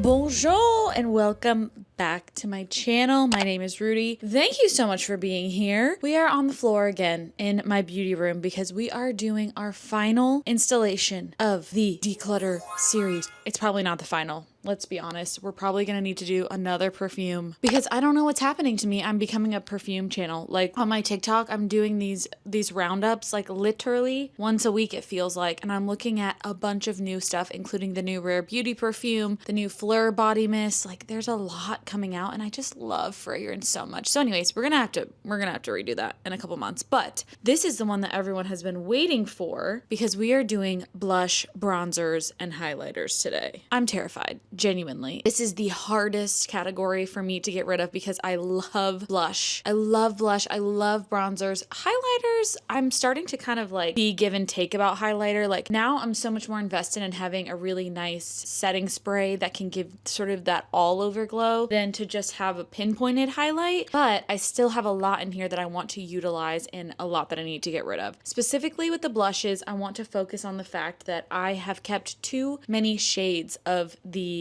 Bonjour and welcome back to my channel. My name is Rudi. Thank you so much for being here. We are on the floor again in my beauty room because we are doing our final installation of the Declutter series. It's probably not the final. Let's be honest. We're probably going to need to do another perfume because I don't know what's happening to me. I'm becoming a perfume channel. Like on my TikTok, I'm doing these roundups like literally once a week it feels like, and I'm looking at a bunch of new stuff, including the new Rare Beauty perfume, the new Fleur body mist. Like there's a lot coming out and I just love fragrance so much. So anyways, we're going to have to redo that in a couple months. But this is the one that everyone has been waiting for because we are doing blush, bronzers, and highlighters today. I'm terrified. Genuinely. This is the hardest category for me to get rid of because I love blush. I love blush. I love bronzers. Highlighters, I'm starting to kind of like be give and take about highlighter. Like now I'm so much more invested in having a really nice setting spray that can give sort of that all over glow than to just have a pinpointed highlight. But I still have a lot in here that I want to utilize and a lot that I need to get rid of. Specifically with the blushes, I want to focus on the fact that I have kept too many shades of the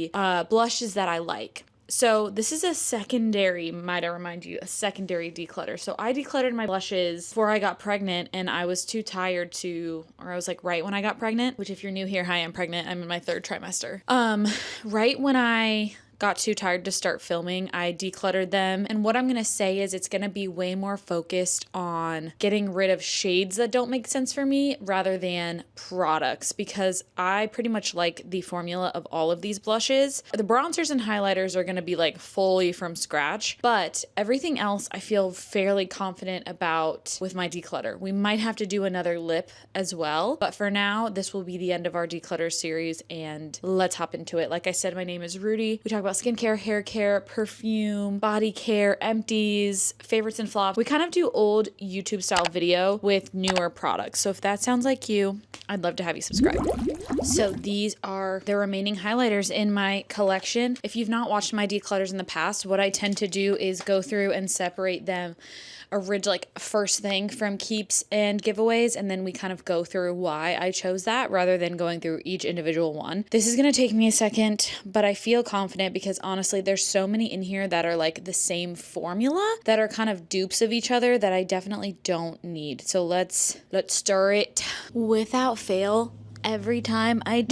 blushes that I like. So this is a secondary, might I remind you, a secondary declutter. So I decluttered my blushes before I got pregnant and I was too tired to, or I was like right when I got pregnant, which if you're new here, hi, I'm pregnant. I'm in my 3rd trimester. Right when I got too tired to start filming, I decluttered them. And what I'm going to say is it's going to be way more focused on getting rid of shades that don't make sense for me rather than products, because I pretty much like the formula of all of these blushes. The bronzers and highlighters are going to be like fully from scratch, but everything else I feel fairly confident about with my declutter. We might have to do another lip as well, but for now, this will be the end of our declutter series and let's hop into it. Like I said, my name is Rudi. We talk about skincare, hair care, perfume, body care, empties, favorites and flops. We kind of do old YouTube style video with newer products. So if that sounds like you, I'd love to have you subscribe. So these are the remaining highlighters in my collection. If you've not watched my declutters in the past, what I tend to do is go through and separate them like first thing from keeps and giveaways, and then we kind of go through why I chose that rather than going through each individual one. This is going to take me a second, but I feel confident because honestly there's so many in here that are like the same formula that are kind of dupes of each other that I definitely don't need. So let's stir it. Without fail, every time I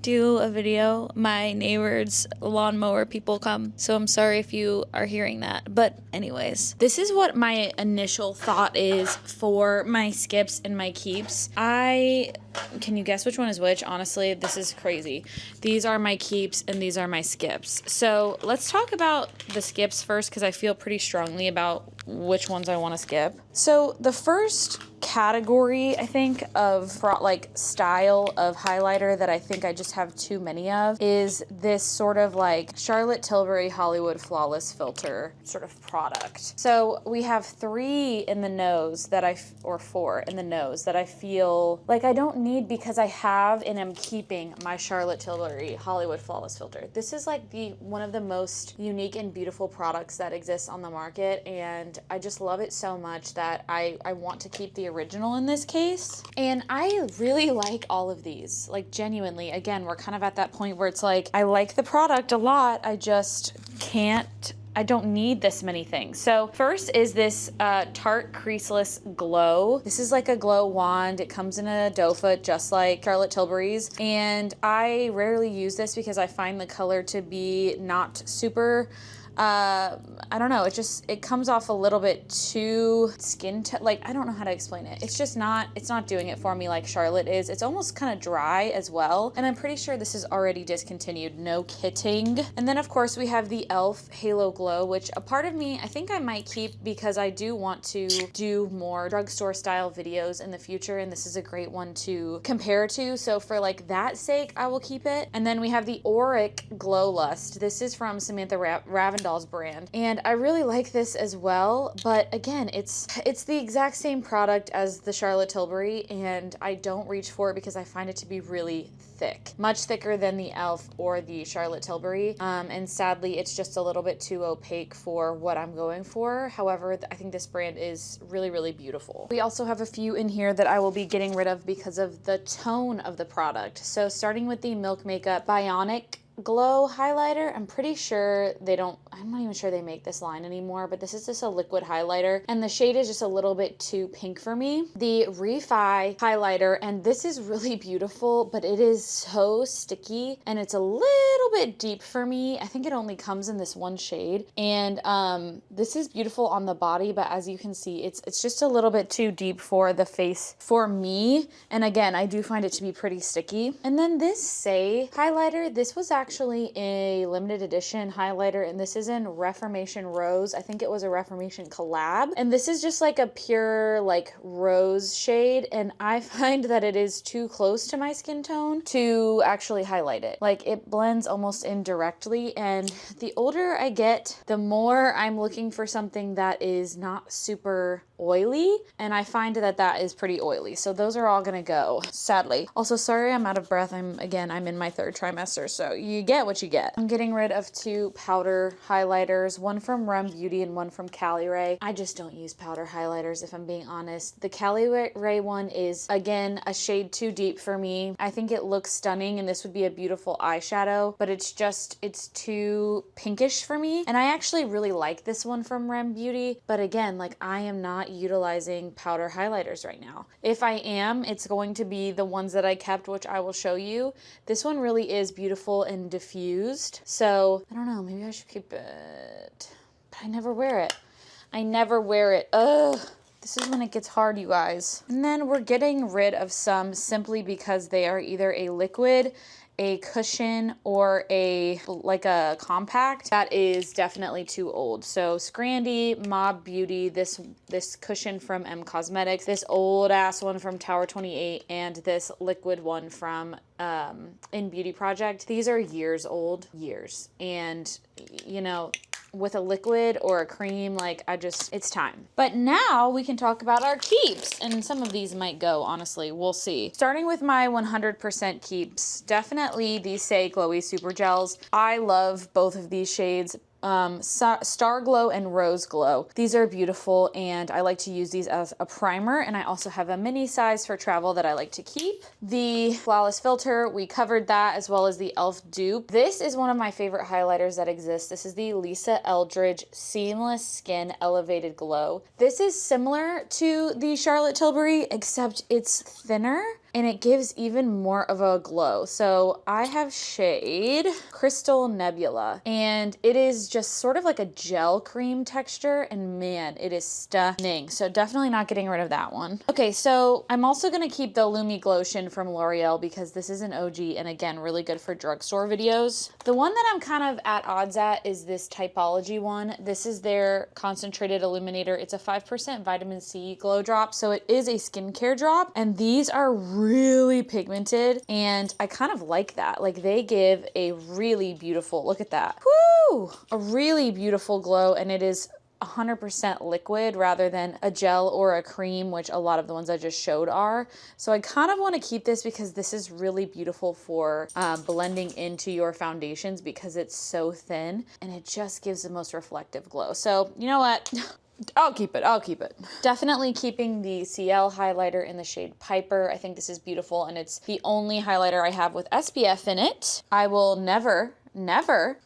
do a video, my neighbor's lawnmower people come. So I'm sorry if you are hearing that. But anyways, this is what my initial thought is for my skips and my keeps. Can you guess which one is which? Honestly, this is crazy. These are my keeps and these are my skips. So let's talk about the skips first because I feel pretty strongly about which ones I want to skip. So the first category, I think, of like style of highlighter that I think I just have too many of is this sort of like Charlotte Tilbury Hollywood Flawless Filter sort of product. So we have 3 in the nose or 4 in the nose that I feel like I don't need because I have and am keeping my Charlotte Tilbury Hollywood Flawless Filter. This is like one of the most unique and beautiful products that exists on the market, and I just love it so much that I want to keep the original in this case. And I really like all of these, like genuinely. Again, we're kind of at that point where it's like I like the product a lot, I don't need this many things. So first is this Tarte Creaseless Glow. This is like a glow wand. It comes in a doe foot just like Charlotte Tilbury's. And I rarely use this because I find the color to be not super I don't know, it comes off a little bit too like, I don't know how to explain it. It's not doing it for me like Charlotte is. It's almost kind of dry as well. And I'm pretty sure this is already discontinued, no kidding. And then of course we have the e.l.f. Halo Glow, which a part of me, I think I might keep because I do want to do more drugstore style videos in the future. And this is a great one to compare to. So for like that sake, I will keep it. And then we have the Auric Glow Lust. This is from Samantha Ravindell's brand. And I really like this as well. But again, it's the exact same product as the Charlotte Tilbury. And I don't reach for it because I find it to be really thick, much thicker than the e.l.f. or the Charlotte Tilbury. And sadly, it's just a little bit too opaque for what I'm going for. However, I think this brand is really, really beautiful. We also have a few in here that I will be getting rid of because of the tone of the product. So starting with the Milk Makeup Bionic Glow highlighter. I'm pretty sure I'm not even sure they make this line anymore, but this is just a liquid highlighter, and the shade is just a little bit too pink for me. The Refi highlighter, and this is really beautiful, but it is so sticky, and it's a little bit deep for me. I think it only comes in this one shade, and this is beautiful on the body, but as you can see, it's just a little bit too deep for the face for me, and again, I do find it to be pretty sticky. And then this Say highlighter, this was actually a limited edition highlighter, and this is in Reformation Rose. I think it was a Reformation collab, and this is just like a pure like rose shade, and I find that it is too close to my skin tone to actually highlight it. Like, it blends almost indirectly, and the older I get, the more I'm looking for something that is not super oily, and I find that that is pretty oily, so those are all gonna go, sadly. Also, sorry I'm out of breath. I'm in my 3rd trimester, so you get what you get. I'm getting rid of 2 powder highlighters, one from Rem Beauty and one from Cali Ray. I just don't use powder highlighters, if I'm being honest. The Cali Ray one is, again, a shade too deep for me. I think it looks stunning, and this would be a beautiful eyeshadow, but it's too pinkish for me. And I actually really like this one from Rem Beauty, but again, like, I am not utilizing powder highlighters right now. If I am, it's going to be the ones that I kept, which I will show you. This one really is beautiful and diffused, so I don't know, maybe I should keep it, but I never wear it. I never wear it. Ugh. This is when it gets hard, you guys. And then we're getting rid of some simply because they are either a liquid, a cushion, or a compact that is definitely too old. So Scrandy, Mob Beauty, this cushion from M Cosmetics, this old ass one from Tower 28, and this liquid one from In Beauty Project. These are years old, years. And you know, with a liquid or a cream, like, it's time. But now we can talk about our keeps, and some of these might go, honestly, we'll see. Starting with my 100% keeps, definitely these Say Glowy Super Gels. I love both of these shades. Star Glow and Rose Glow. These are beautiful, and I like to use these as a primer, and I also have a mini size for travel that I like to keep. The Flawless Filter, we covered that, as well as the e.l.f. dupe. This is one of my favorite highlighters that exists. This is the Lisa Eldridge Seamless Skin Elevated Glow. This is similar to the Charlotte Tilbury, except it's thinner, and it gives even more of a glow. So I have shade Crystal Nebula, and it is just sort of like a gel cream texture, and man, it is stunning. So definitely not getting rid of that one. Okay, so I'm also gonna keep the Lumi Glotion from L'Oreal because this is an OG, and again, really good for drugstore videos. The one that I'm kind of at odds at is this Typology one. This is their concentrated illuminator. It's a 5% vitamin C glow drop, so it is a skincare drop, and these are really pigmented, and I kind of like that. Like, they give a really beautiful, look at that, woo, a really beautiful glow, and it is 100% liquid rather than a gel or a cream, which a lot of the ones I just showed are. So I kind of want to keep this because this is really beautiful for blending into your foundations because it's so thin, and it just gives the most reflective glow. So you know what? I'll keep it. I'll keep it. Definitely keeping the CL highlighter in the shade Piper. I think this is beautiful, and it's the only highlighter I have with SPF in it. I will never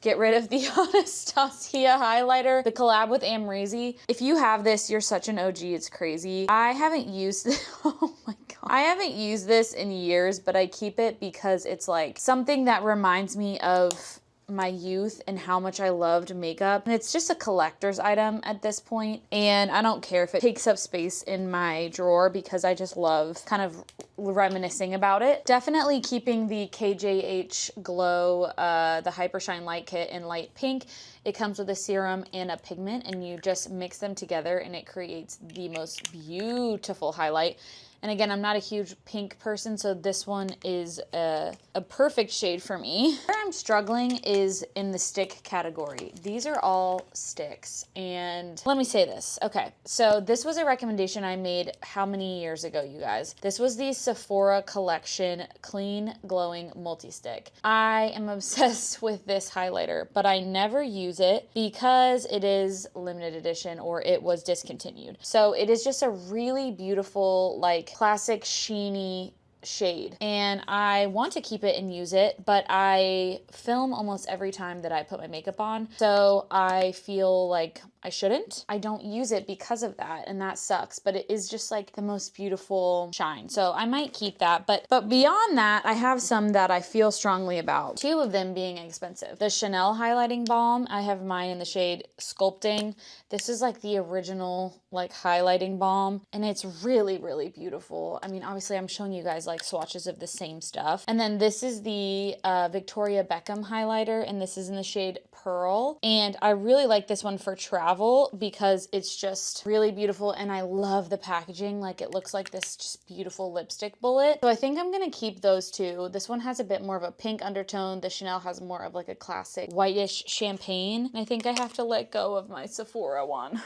get rid of the Anastasia highlighter, the collab with Amrezy. If you have this, you're such an OG, it's crazy. I haven't used this, oh my God. I haven't used this in years, but I keep it because it's like something that reminds me of my youth and how much I loved makeup, and it's just a collector's item at this point, and I don't care if it takes up space in my drawer because I just love kind of reminiscing about it. Definitely keeping the KJH Glow, the Hyper Shine Light Kit in light pink. It comes with a serum and a pigment, and you just mix them together, and it creates the most beautiful highlight. And again, I'm not a huge pink person, so this one is a perfect shade for me. Where I'm struggling is in the stick category. These are all sticks, and let me say this. Okay, so this was a recommendation I made how many years ago, you guys? This was the Sephora Collection Clean Glowing Multi-Stick. I am obsessed with this highlighter, but I never use it because it is limited edition or it was discontinued. So it is just a really beautiful, like, classic sheeny shade, and I want to keep it and use it, but I film almost every time that I put my makeup on, so I feel like I shouldn't. I don't use it because of that, and that sucks, but it is just like the most beautiful shine, so I might keep that. But beyond that, I have some that I feel strongly about, two of them being expensive. The Chanel highlighting balm, I have mine in the shade Sculpting. This is like the original like highlighting balm, and it's really, really beautiful. I mean, obviously I'm showing you guys like swatches of the same stuff. And then this is the Victoria Beckham highlighter, and this is in the shade Pearl, and I really like this one for travel because it's just really beautiful, and I love the packaging. Like, it looks like this just beautiful lipstick bullet. So I think I'm gonna keep those two. This one has a bit more of a pink undertone. The Chanel has more of like a classic whitish champagne, and I think I have to let go of my Sephora one.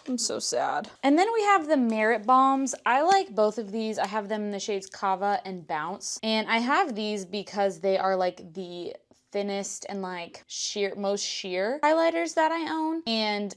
I'm so sad. And then we have the Merit Balms. I like both of these. I have them in the shades Kava and Bounce, and I have these because they are like the thinnest and like most sheer highlighters that I own. And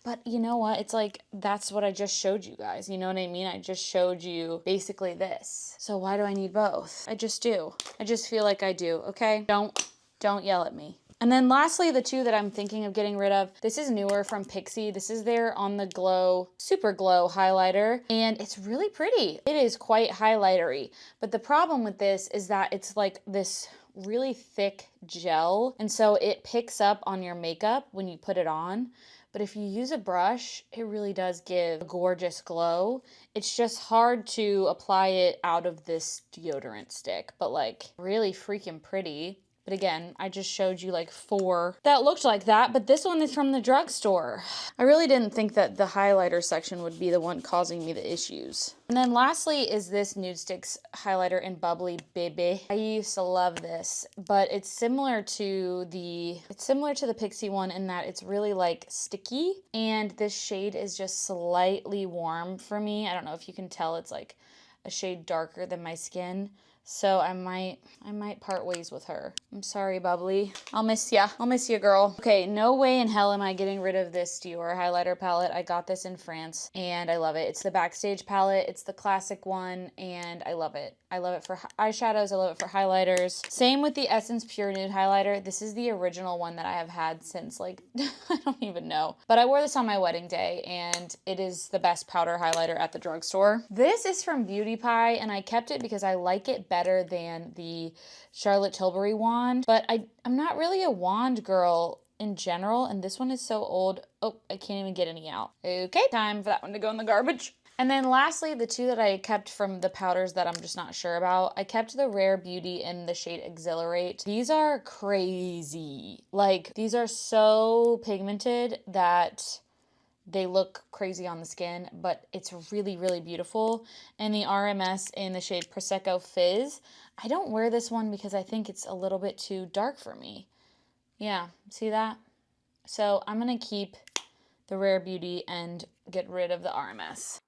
but you know what, it's like, that's what I just showed you guys, you know what I mean? I just showed you basically this, so why do I need both? I just do. I just feel like I do. Okay, don't yell at me. And then lastly, the two that I'm thinking of getting rid of, this is newer from Pixi. This is their On the Glow Super Glow highlighter, and it's really pretty. It is quite highlightery, but the problem with this is that it's like this really thick gel, and so it picks up on your makeup when you put it on. But if you use a brush, it really does give a gorgeous glow. It's just hard to apply it out of this deodorant stick, but like really freaking pretty. But again, I just showed you like 4 that looked like that, but this one is from the drugstore. I really didn't think that the highlighter section would be the one causing me the issues. And then lastly is this Nude Sticks highlighter in Bubbly Baby. I used to love this, but it's similar to the Pixi one in that it's really like sticky, and this shade is just slightly warm for me. I don't know if you can tell, it's like a shade darker than my skin. So I might part ways with her. I'm sorry, Bubbly. I'll miss ya. I'll miss ya, girl. Okay, no way in hell am I getting rid of this Dior highlighter palette. I got this in France, and I love it. It's the Backstage palette. It's the classic one, and I love it. I love it for eyeshadows. I love it for highlighters. Same with the Essence Pure Nude highlighter. This is the original one that I have had since like, I don't even know. But I wore this on my wedding day, and it is the best powder highlighter at the drugstore. This is from Beauty Pie, and I kept it because I like it better than the Charlotte Tilbury wand, but I'm not really a wand girl in general, and this one is so old. Oh, I can't even get any out. Okay, time for that one to go in the garbage. And then lastly, the two that I kept from the powders that I'm just not sure about, I kept the Rare Beauty in the shade Exhilarate. These are crazy. Like, these are so pigmented that they look crazy on the skin, but it's really, really beautiful. And the RMS in the shade Prosecco Fizz, I don't wear this one because I think it's a little bit too dark for me. Yeah, see that? So I'm gonna keep the Rare Beauty and get rid of the RMS.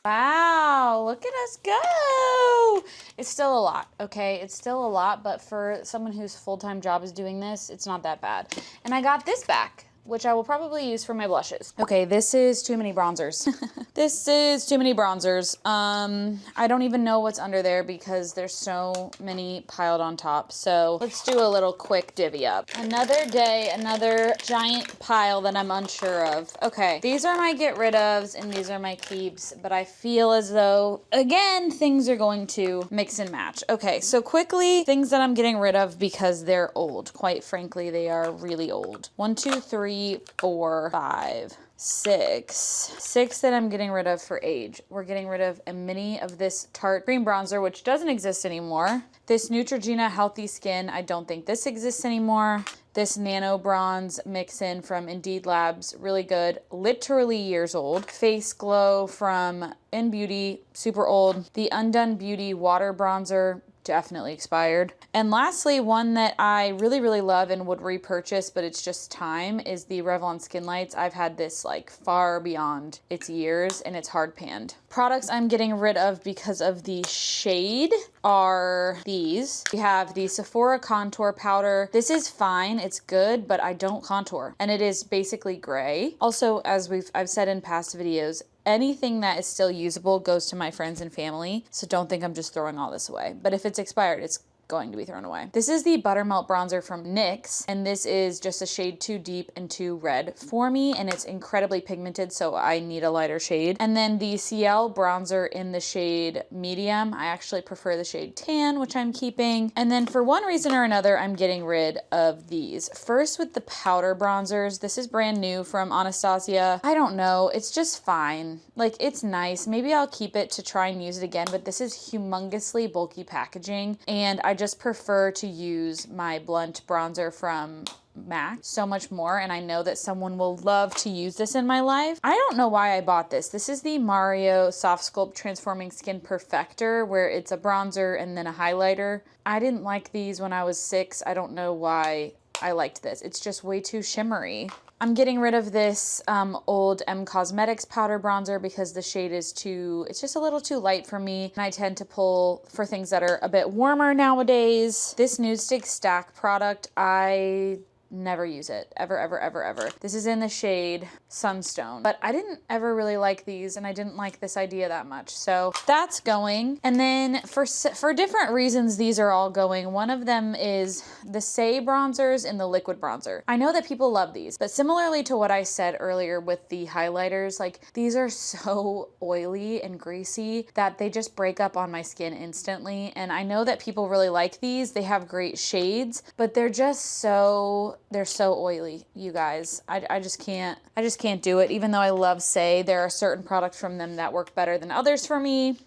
Wow, look at us go. It's still a lot, okay? It's still a lot, but for someone whose full-time job is doing this, it's not that bad. And I got this back, which I will probably use for my blushes. Okay, this is too many bronzers. This is too many bronzers. I don't even know what's under there because there's so many piled on top. So let's do a little quick divvy up. Another day, another giant pile that I'm unsure of. Okay, these are my get rid ofs and these are my keeps, but I feel as though, again, things are going to mix and match. Okay, so quickly, things that I'm getting rid of because they're old. Quite frankly, they are really old. 1, 2, 3, 4, 5, 6 that I'm getting rid of for age. We're getting rid of a mini of this Tarte cream bronzer, which doesn't exist anymore. This Neutrogena Healthy Skin, I don't think this exists anymore. This Nano Bronze mix-in from Indeed Labs, really good, literally years old. Face Glow from In Beauty, super old. The Undone Beauty Water Bronzer, definitely expired. And lastly, one that I really, really love and would repurchase, but it's just time, is the Revlon Skin Lights. I've had this like far beyond its years, and it's hard panned. Products I'm getting rid of because of the shade are these. We have the Sephora contour powder. This is fine, it's good, but I don't contour. And it is basically gray. Also, as I've said in past videos, anything that is still usable goes to my friends and family. So don't think I'm just throwing all this away. But if it's expired, it's going to be thrown away. This is the Buttermelt bronzer from NYX, and this is just a shade too deep and too red for me, and it's incredibly pigmented, so I need a lighter shade. And then the CL bronzer in the shade medium. I actually prefer the shade tan, which I'm keeping. And then for one reason or another, I'm getting rid of these. First with the powder bronzers. This is brand new from Anastasia. I don't know, it's just fine. Like, it's nice. Maybe I'll keep it to try and use it again, but this is humongously bulky packaging, and I just prefer to use my blunt bronzer from MAC so much more, and I know that someone will love to use this in my life. I don't know why I bought this. This is the Mario Soft Sculpt Transforming Skin Perfector, where it's a bronzer and then a highlighter. I didn't like these when I was 6. I don't know why I liked this. It's just way too shimmery. I'm getting rid of this old M Cosmetics powder bronzer because the shade is it's just a little too light for me. And I tend to pull for things that are a bit warmer nowadays. This Nude Stick Stack product, I never use it, ever, ever, ever, ever. This is in the shade Sunstone, but I didn't ever really like these, and I didn't like this idea that much, so that's going. And then for different reasons, these are all going. One of them is the Say bronzers and the liquid bronzer. I know that people love these, but similarly to what I said earlier with the highlighters, like, these are so oily and greasy that they just break up on my skin instantly. And I know that people really like these. They have great shades, but they're so oily, you guys. I just can't do it. Even though I love Say, there are certain products from them that work better than others for me.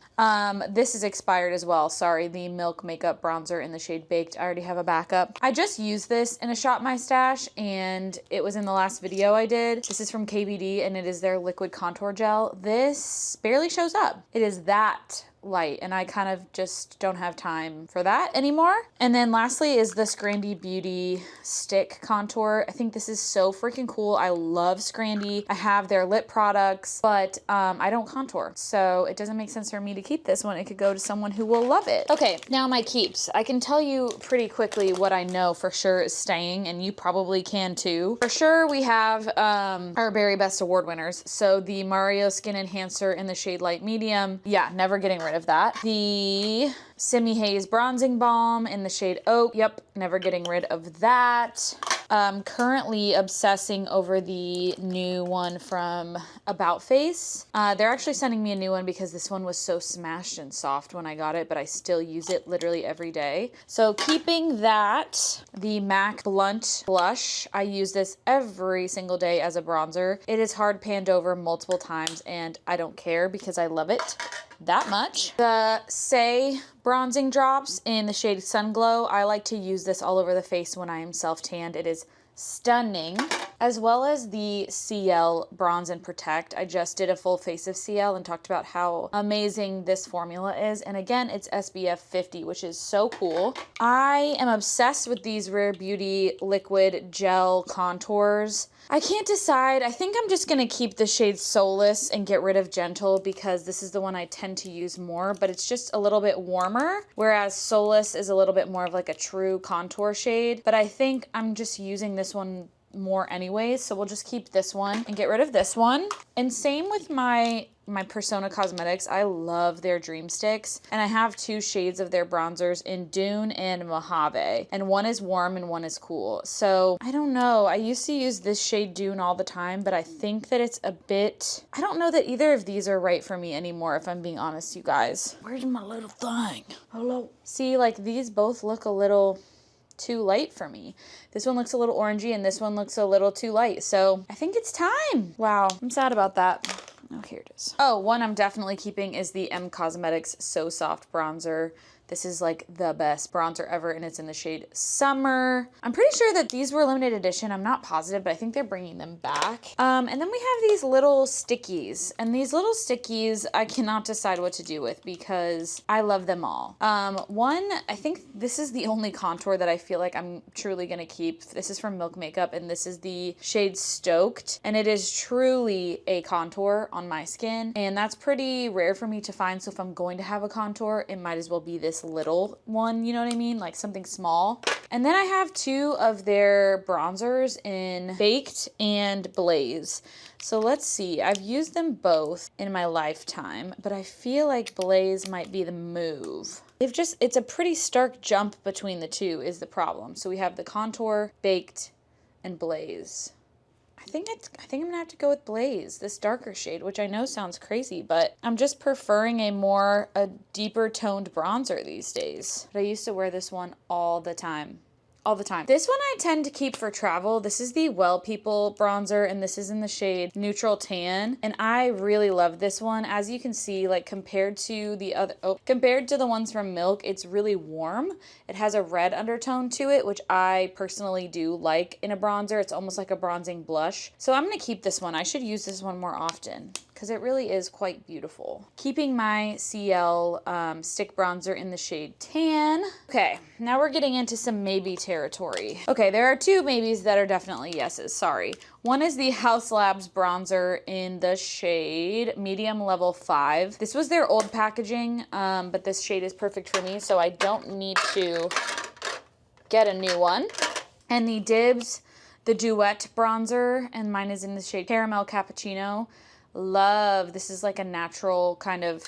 This is expired as well. Sorry, the Milk Makeup Bronzer in the shade Baked. I already have a backup. I just used this in a Shop My Stash, and it was in the last video I did. This is from KVD, and it is their liquid contour gel. This barely shows up. It is that light, and I kind of just don't have time for that anymore. And then lastly is the Scrandy Beauty Stick Contour. I think this is so freaking cool. I love Scrandy. I have their lip products, but I don't contour, so it doesn't make sense for me to keep this one. It could go to someone who will love it. Okay, now my keeps. I can tell you pretty quickly what I know for sure is staying, and you probably can too. For sure, we have our Berry Best Award winners. So the Mario Skin Enhancer in the shade Light Medium. Yeah, never getting rid of that. The Simi Haze Bronzing Balm in the shade Oak. Yep, never getting rid of that. Currently obsessing over the new one from About Face. They're actually sending me a new one because this one was so smashed and soft when I got it, but I still use it literally every day. So keeping that, the MAC Blunt Blush. I use this every single day as a bronzer. It is hard panned over multiple times, and I don't care because I love it that much. The Say bronzing drops in the shade Sun Glow. I like to use this all over the face when I am self-tanned. It is stunning. As well as the CL Bronze and Protect. I just did a full face of CL and talked about how amazing this formula is. And again, it's SPF 50, which is so cool. I am obsessed with these Rare Beauty liquid gel contours. I can't decide. I think I'm just going to keep the shade Soulless and get rid of Gentle because this is the one I tend to use more, but it's just a little bit warmer, whereas Soulless is a little bit more of like a true contour shade. But I think I'm just using this one more anyways, so we'll just keep this one and get rid of this one. And same with my Persona Cosmetics. I love their Dream Sticks, and I have 2 shades of their bronzers in Dune and Mojave, and one is warm and one is cool. So I don't know, I used to use this shade Dune all the time, but I think that it's a bit, I don't know that either of these are right for me anymore, if I'm being honest, you guys. Where's my little thing? Hello? See, like, these both look a little too light for me. This one looks a little orangey and this one looks a little too light. So I think it's time. Wow, I'm sad about that. Oh, here it is. Oh, one I'm definitely keeping is the M Cosmetics So Soft Bronzer. This is like the best bronzer ever, and it's in the shade Summer. I'm pretty sure that these were limited edition. I'm not positive, but I think they're bringing them back. And then we have these little stickies, and these little stickies I cannot decide what to do with because I love them all. One, I think this is the only contour that I feel like I'm truly gonna keep. This is from Milk Makeup, and this is the shade Stoked, and it is truly a contour on my skin, and that's pretty rare for me to find, so if I'm going to have a contour, it might as well be this this little one, you know what I mean? Like something small. And then I have 2 of their bronzers in Baked and Blaze. So let's see, I've used them both in my lifetime, but I feel like Blaze might be the move. It's a pretty stark jump between the 2 is the problem. So we have the Contour, Baked, and Blaze. I think I'm gonna have to go with Blaze, this darker shade, which I know sounds crazy, but I'm just preferring a deeper toned bronzer these days. But I used to wear this one all the time. All the time. This one I tend to keep for travel. This is the Well People bronzer, and this is in the shade Neutral Tan, and I really love this one. As you can see, like compared to the ones from Milk, it's really warm. It has a red undertone to it, which I personally do like in a bronzer. It's almost like a bronzing blush. So I'm gonna keep this one. I should use this one more often because it really is quite beautiful. Keeping my CL stick bronzer in the shade Tan. Okay, now we're getting into some maybe territory. Okay, there are 2 maybes that are definitely yeses, sorry. One is the Haus Labs bronzer in the shade Medium Level 5. This was their old packaging, but this shade is perfect for me, so I don't need to get a new one. And the Dibs, the Duet bronzer, and mine is in the shade Caramel Cappuccino. Love, this is like a natural kind of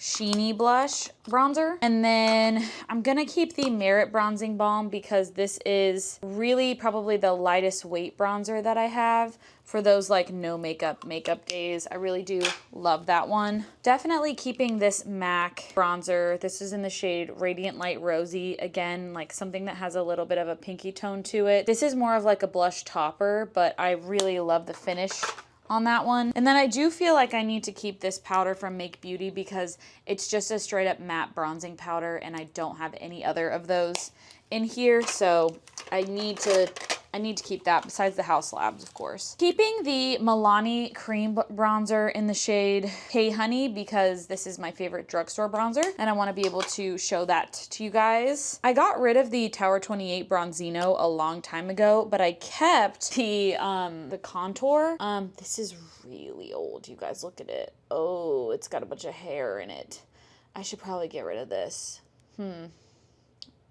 sheeny blush bronzer. And then I'm gonna keep the Merit Bronzing Balm because this is really probably the lightest weight bronzer that I have for those like no makeup days. I really do love that one. Definitely keeping this MAC bronzer. This is in the shade Radiant Light Rosy. Again, like something that has a little bit of a pinky tone to it. This is more of like a blush topper, but I really love the finish on that one. And then I do feel like I need to keep this powder from Make Beauty because it's just a straight up matte bronzing powder and I don't have any other of those in here, so I need to keep that besides the Haus Labs, of course. Keeping the Milani cream bronzer in the shade Hey Honey because this is my favorite drugstore bronzer and I want to be able to show that to you guys. I got rid of the Tower 28 Bronzino a long time ago, but I kept the contour. This is really old, you guys, look at it. Oh, it's got a bunch of hair in it. I should probably get rid of this.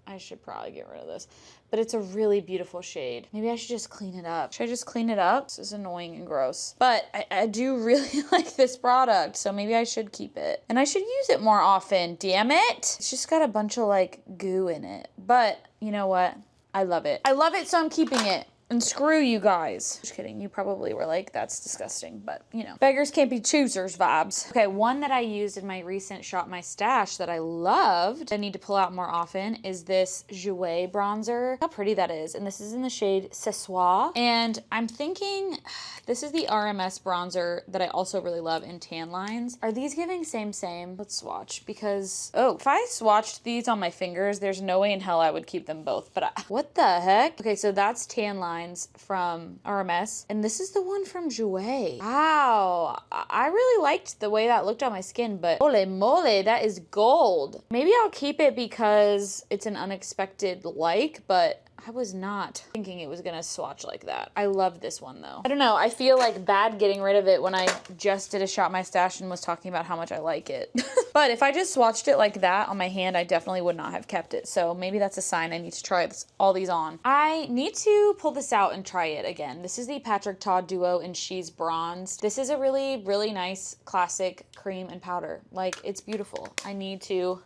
I should probably get rid of this, but it's a really beautiful shade. Maybe I should just clean it up. Should I just clean it up? This is annoying and gross, but I do really like this product, so maybe I should keep it. And I should use it more often, damn it. It's just got a bunch of like goo in it, but you know what? I love it. I love it, so I'm keeping it. And screw you guys. Just kidding, you probably were like, that's disgusting, but you know. Beggars can't be choosers vibes. Okay, one that I used in my recent Shop My Stash that I loved, I need to pull out more often, is this Jouer bronzer. How pretty that is. And this is in the shade Ce Soir. And I'm thinking, this is the RMS bronzer that I also really love in tan lines. Are these giving same? Let's swatch because, oh, if I swatched these on my fingers, there's no way in hell I would keep them both, but what the heck? Okay, so that's tan lines from RMS, and this is the one from Jouer. Wow, I really liked the way that looked on my skin, but holy moly, that is gold. Maybe I'll keep it because it's an unexpected like, but I was not thinking it was gonna swatch like that. I love this one though. I don't know, I feel like bad getting rid of it when I just did a Shop My Stash and was talking about how much I like it. But if I just swatched it like that on my hand, I definitely would not have kept it. So maybe that's a sign I need to try all these on. I need to pull this out and try it again. This is the Patrick Todd Duo in She's Bronzed. This is a really, really nice classic cream and powder. Like, it's beautiful. I need to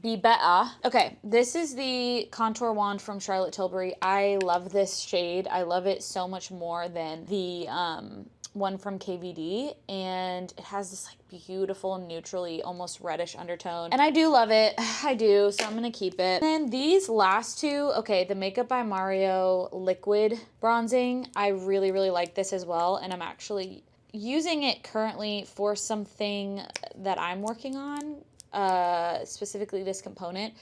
be better. Okay, this is the contour wand from Charlotte Tilbury. I love this shade. I love it so much more than the one from KVD, and it has this like beautiful neutrally almost reddish undertone, and I do love it. I do, so I'm gonna keep it. And then these last two, okay, the Makeup by Mario liquid bronzing, I really, really like this as well, and I'm actually using it currently for something that I'm working on, specifically this component.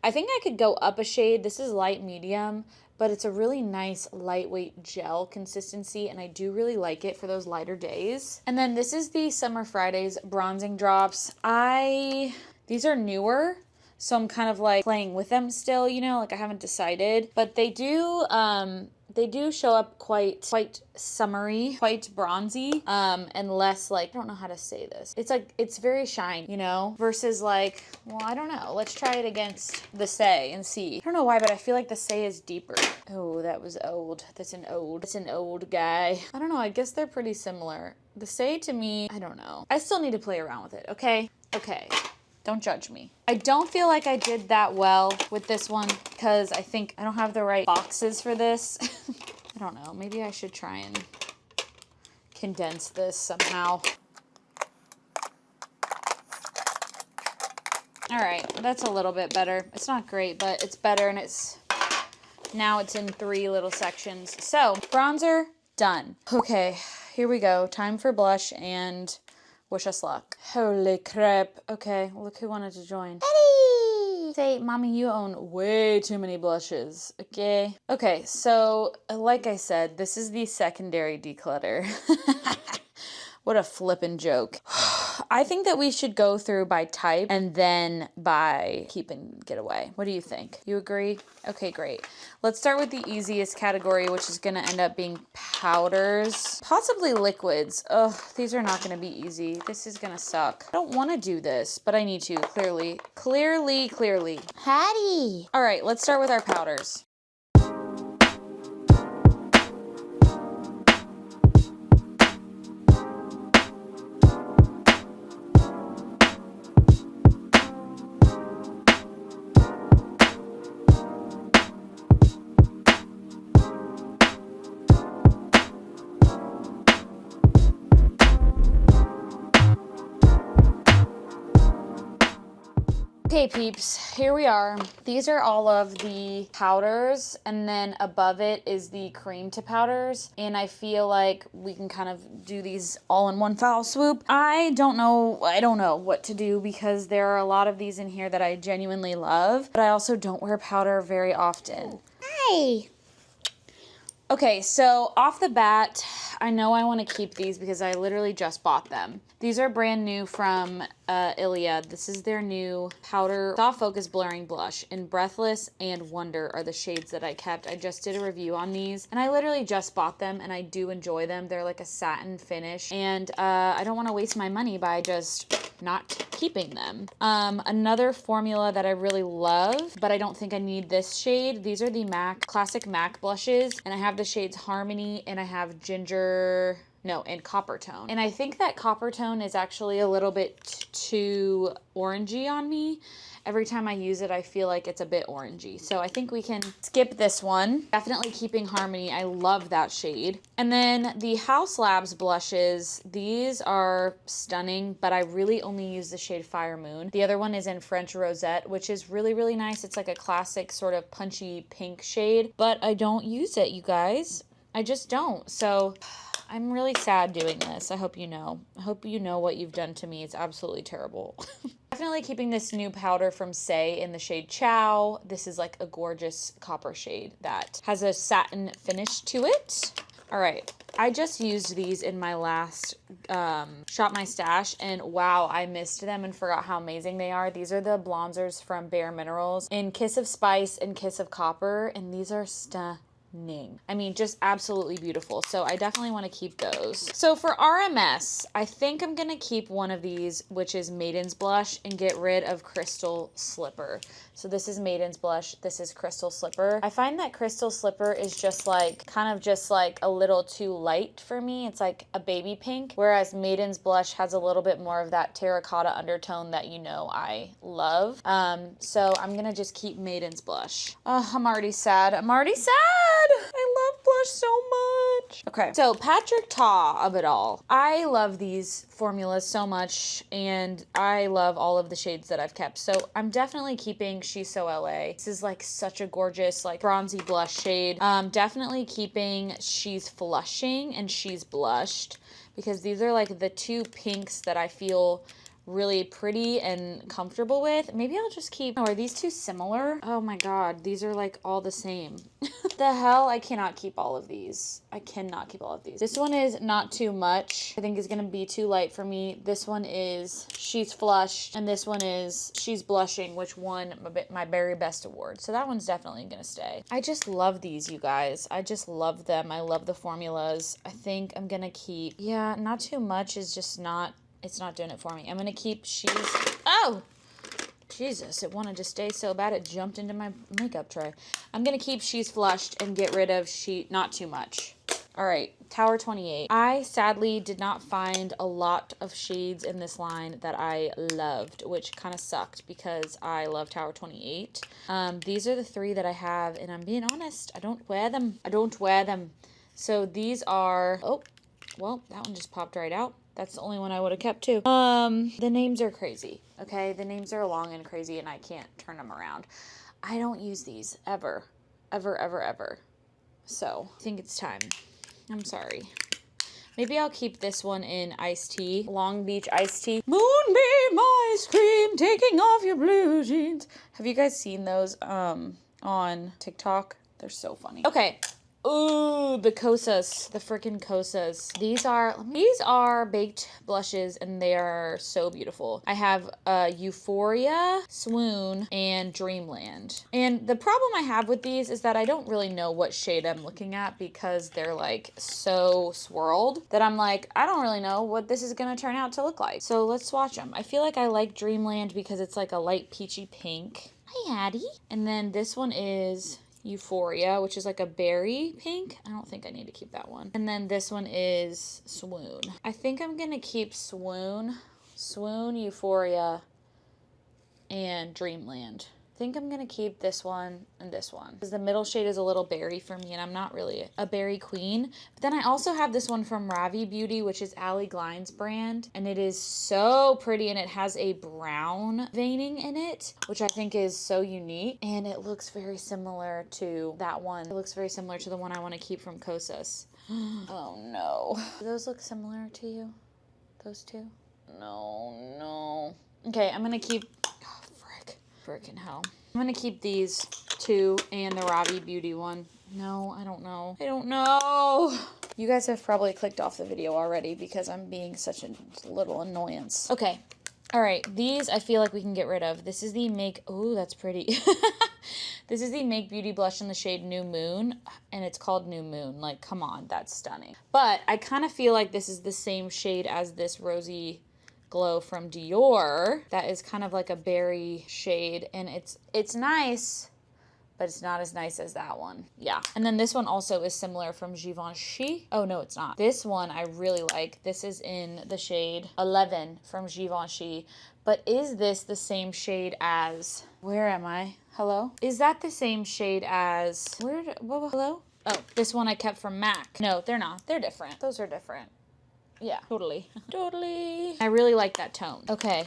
I think I could go up a shade. This is light medium, but it's a really nice lightweight gel consistency, and I do really like it for those lighter days. And then this is the Summer Fridays bronzing drops. These are newer, so I'm kind of like playing with them still, you know, like I haven't decided, but they do they do show up quite summery, quite bronzy, and less like, I don't know how to say this. It's like, it's very shiny, you know, versus like, well, I don't know. Let's try it against the Say and see. I don't know why, but I feel like the Say is deeper. Oh, that was old. That's an old guy. I don't know. I guess they're pretty similar. The Say to me, I don't know. I still need to play around with it. Okay. Okay. Don't judge me. I don't feel like I did that well with this one because I think I don't have the right boxes for this. I don't know. Maybe I should try and condense this somehow. All right, that's a little bit better. It's not great, but it's better, and now it's in 3 little sections. So, bronzer, done. Okay, here we go. Time for blush, and wish us luck. Holy crap. Okay, look who wanted to join. Betty! Say, Mommy, you own way too many blushes, okay? Okay, so, like I said, this is the secondary declutter. What a flippin' joke. I think that we should go through by type and then by keep and get away. What do you think? You agree? Okay, great. Let's start with the easiest category, which is gonna end up being powders, possibly liquids. Ugh, these are not gonna be easy. This is gonna suck. I don't wanna do this, but I need to, clearly. Clearly. Hattie! All right, let's start with our powders. Okay, peeps, here we are. These are all of the powders, and then above it is the cream to powders, and I feel like we can kind of do these all in one foul swoop. I don't know what to do because there are a lot of these in here that I genuinely love, but I also don't wear powder very often. Hi! Okay, so off the bat, I know I want to keep these because I literally just bought them. These are brand new from Ilia. This is their new powder soft focus blurring blush, and Breathless and Wonder are the shades that I kept. I just did a review on these, and I literally just bought them, and I do enjoy them. They're like a satin finish, and I don't want to waste my money by just not keeping them. Another formula that I really love, but I don't think I need this shade. These are the classic MAC blushes, and I have the shades Harmony, and I have and Copper Tone. And I think that Copper Tone is actually a little bit too orangey on me. Every time I use it, I feel like it's a bit orangey. So I think we can skip this one. Definitely keeping Harmony. I love that shade. And then the House Labs blushes. These are stunning, but I really only use the shade Fire Moon. The other one is in French Rosette, which is really, really nice. It's like a classic sort of punchy pink shade, but I don't use it, you guys. I just don't. So I'm really sad doing this. I hope you know. I hope you know what you've done to me. It's absolutely terrible. Definitely keeping this new powder from Say in the shade Chow. This is like a gorgeous copper shade that has a satin finish to it. All right. I just used these in my last Shop My Stash, and wow, I missed them and forgot how amazing they are. These are the bronzers from Bare Minerals in Kiss of Spice and Kiss of Copper, and these are stunning. I mean, just absolutely beautiful. So I definitely want to keep those. So for RMS, I think I'm going to keep one of these, which is Maiden's Blush, and get rid of Crystal Slipper. So this is Maiden's Blush. This is Crystal Slipper. I find that Crystal Slipper is just like, kind of just like a little too light for me. It's like a baby pink, whereas Maiden's Blush has a little bit more of that terracotta undertone that you know I love. So I'm going to just keep Maiden's Blush. Oh, I'm already sad. I love blush so much. Okay, so Patrick Ta of it all. I love these formulas so much, and I love all of the shades that I've kept. So I'm definitely keeping She's So LA. This is like such a gorgeous like bronzy blush shade. Definitely keeping She's Flushing and She's Blushed, because these are like the two pinks that I feel really pretty and comfortable with. Maybe I'll just keep, oh, are these two similar? Oh my God, these are like all the same. The hell, I cannot keep all of these. I cannot keep all of these. This one is not too much. I think is gonna be too light for me. This one is She's Flushed, and this one is She's Blushing, which won my very best award. So that one's definitely gonna stay. I just love these, you guys. I just love them. I love the formulas. I think I'm gonna keep, yeah, not too much is just not, it's not doing it for me. I'm gonna keep oh! Jesus, it wanted to stay so bad it jumped into my makeup tray. I'm gonna keep She's Flushed and get rid of Not Too Much. All right, Tower 28. I sadly did not find a lot of shades in this line that I loved, which kind of sucked because I love Tower 28. These are the 3 that I have, and I'm being honest, I don't wear them. I don't wear them. So these are, oh, well, that one just popped right out. That's the only one I would have kept too. The names are crazy, okay? The names are long and crazy and I can't turn them around. I don't use these ever, ever, ever, ever. So I think it's time. I'm sorry. Maybe I'll keep this one in Iced Tea. Long Beach Iced Tea. Moonbeam ice cream, taking off your blue jeans. Have you guys seen those on TikTok? They're so funny. Okay. Ooh, the Kosas, the freaking Kosas. These are baked blushes and they are so beautiful. I have Euphoria, Swoon, and Dreamland. And the problem I have with these is that I don't really know what shade I'm looking at because they're like so swirled that I'm like, I don't really know what this is gonna turn out to look like. So let's swatch them. I feel like I like Dreamland because it's like a light peachy pink. Hi, Addie. And then this one is Euphoria, which is like a berry pink. I don't think I need to keep that one. And then this one is Swoon. I think I'm gonna keep Swoon, Euphoria, and Dreamland. I think I'm gonna keep this one and this one because the middle shade is a little berry for me and I'm not really a berry queen. But then I also have this one from Ravi Beauty, which is Allie Glein's brand, and it is so pretty and it has a brown veining in it, which I think is so unique, and it looks very similar to that one. It looks very similar to the one I want to keep from Kosas. Oh no. Do those look similar to you? Those two? No. Okay, I'm gonna keep, oh, freaking hell. I'm gonna keep these 2 and the Ravi Beauty one. No, I don't know. I don't know. You guys have probably clicked off the video already because I'm being such a little annoyance. Okay. All right. These I feel like we can get rid of. This is the oh, that's pretty. This is the Make Beauty blush in the shade New Moon, and it's called New Moon. Like, come on, that's stunning. But I kind of feel like this is the same shade as this Rosy Glow from Dior. That is kind of like a berry shade, and it's nice, but it's not as nice as that one. Yeah. And then this one also is similar from Givenchy. Oh no, it's not. This one I really like. This is in the shade 11 from Givenchy. But is this the same shade as, where am I? Hello? Is that the same shade as, hello? Oh, this one I kept from MAC. No, they're not. They're different. Those are different. Yeah, totally. Totally. I really like that tone. Okay.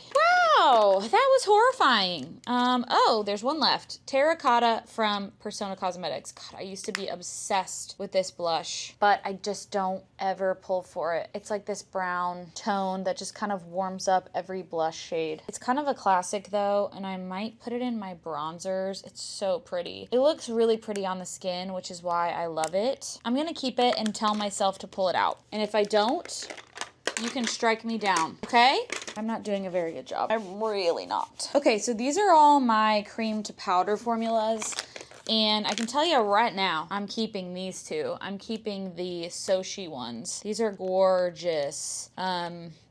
Wow, that was horrifying. Oh, there's one left. Terracotta from Persona Cosmetics. God, I used to be obsessed with this blush, but I just don't ever pull for it. It's like this brown tone that just kind of warms up every blush shade. It's kind of a classic though, and I might put it in my bronzers. It's so pretty. It looks really pretty on the skin, which is why I love it. I'm gonna keep it and tell myself to pull it out. And if I don't, you can strike me down, okay? I'm not doing a very good job. I'm really not. Okay, so these are all my cream to powder formulas. And I can tell you right now, I'm keeping these 2. I'm keeping the Sochi ones. These are gorgeous.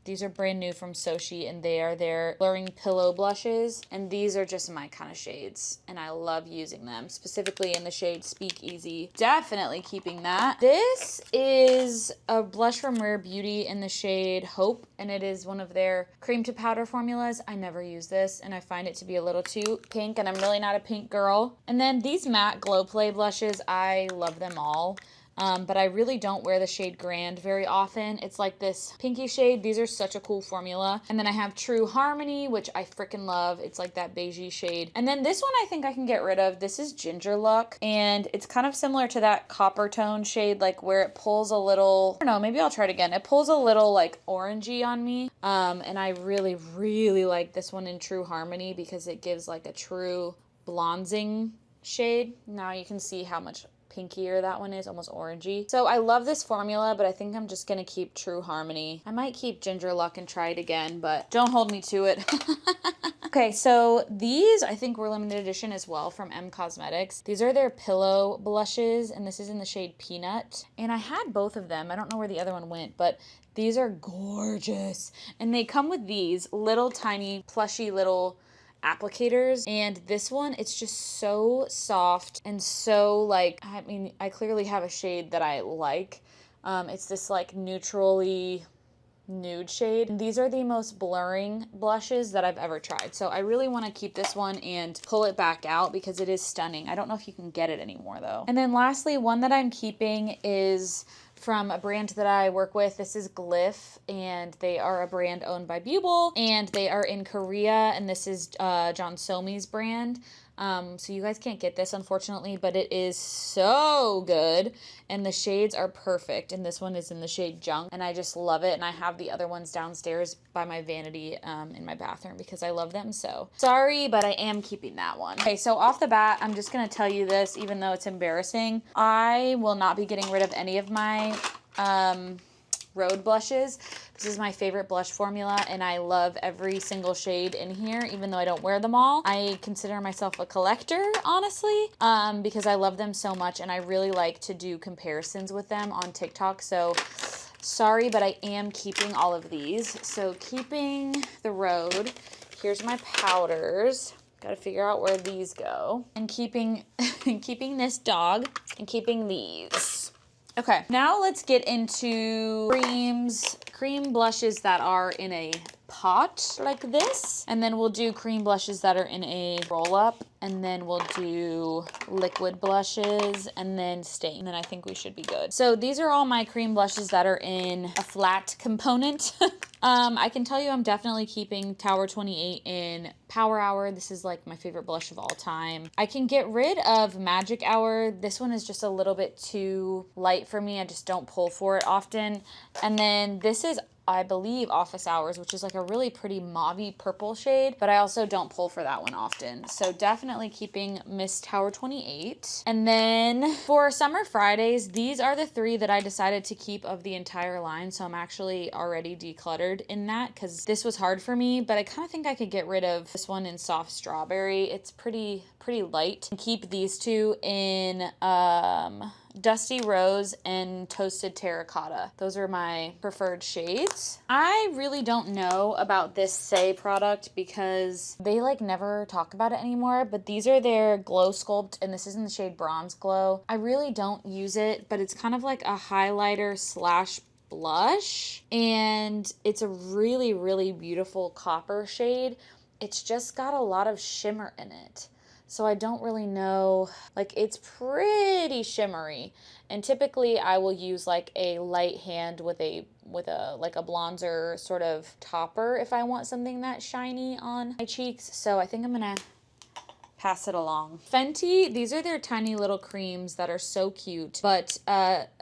These are brand new from Sochi, and they are their Blurring Pillow blushes. And these are just my kind of shades, and I love using them, specifically in the shade Speak Easy. Definitely keeping that. This is a blush from Rare Beauty in the shade Hope, and it is one of their cream to powder formulas. I never use this, and I find it to be a little too pink, and I'm really not a pink girl. And then these matte Glow Play blushes, I love them all. but I really don't wear the shade Grand very often. It's like this pinky shade. These are such a cool formula. And then I have True Harmony, which I freaking love. It's like that beigey shade. And then this one I think I can get rid of. This is Ginger Luck, and it's kind of similar to that copper tone shade, like where it pulls a little, I don't know, maybe I'll try it again. It pulls a little like orangey on me. And I really, really like this one in True Harmony because it gives like a true bronzing shade. Now you can see how much pinkier that one is, almost orangey. So I love this formula, but I think I'm just gonna keep True Harmony. I might keep Ginger Luck and try it again, but don't hold me to it. Okay, so these I think were limited edition as well from M Cosmetics. These are their pillow blushes, and this is in the shade Peanut. And I had both of them. I don't know where the other one went, but these are gorgeous. And they come with these little tiny plushy little applicators, and this one, it's just so soft and so like, I mean, I clearly have a shade that I like. It's this like neutrally nude shade. And these are the most blurring blushes that I've ever tried. So I really want to keep this one and pull it back out because it is stunning. I don't know if you can get it anymore though. And then lastly, one that I'm keeping is from a brand that I work with. This is Glyph, and they are a brand owned by Bubble, and they are in Korea, and this is John Somi's brand. So you guys can't get this, unfortunately, but it is so good, and the shades are perfect, and this one is in the shade Junk, and I just love it, and I have the other ones downstairs by my vanity in my bathroom because I love them. So sorry, but I am keeping that one. Okay, so off the bat, I'm just gonna tell you this, even though it's embarrassing. I will not be getting rid of any of my Rhode blushes. This is my favorite blush formula, and I love every single shade in here, even though I don't wear them all. I consider myself a collector, honestly, because I love them so much, and I really like to do comparisons with them on TikTok. So sorry, but I am keeping all of these. So keeping the Rhode. Here's my powders. Got to figure out where these go. And keeping this dog, and keeping these. Okay, now let's get into cream blushes that are in a pot like this. And then we'll do cream blushes that are in a roll up. And then we'll do liquid blushes and then stain. And then I think we should be good. So these are all my cream blushes that are in a flat component. I can tell you I'm definitely keeping Tower 28 in Power Hour. This is like my favorite blush of all time. I can get rid of Magic Hour. This one is just a little bit too light for me. I just don't pull for it often. And then this is, I believe, Office Hours, which is like a really pretty mauvey purple shade, but I also don't pull for that one often. So definitely keeping Miss Tower 28. And then for Summer Fridays, these are the three that I decided to keep of the entire line. So I'm actually already decluttered in that because this was hard for me, but I kind of think I could get rid of this one in Soft Strawberry. It's pretty light. And keep these two in Dusty Rose and Toasted Terracotta. Those are my preferred shades. I really don't know about this Say product because they like never talk about it anymore, but these are their Glow Sculpt, and this is in the shade Bronze Glow. I really don't use it, but it's kind of like a highlighter slash blush, and it's a really, really beautiful copper shade. It's just got a lot of shimmer in it. So I don't really know, like it's pretty shimmery. And typically I will use like a light hand with a like a bronzer sort of topper if I want something that shiny on my cheeks. So I think I'm gonna pass it along. Fenty, these are their tiny little creams that are so cute, but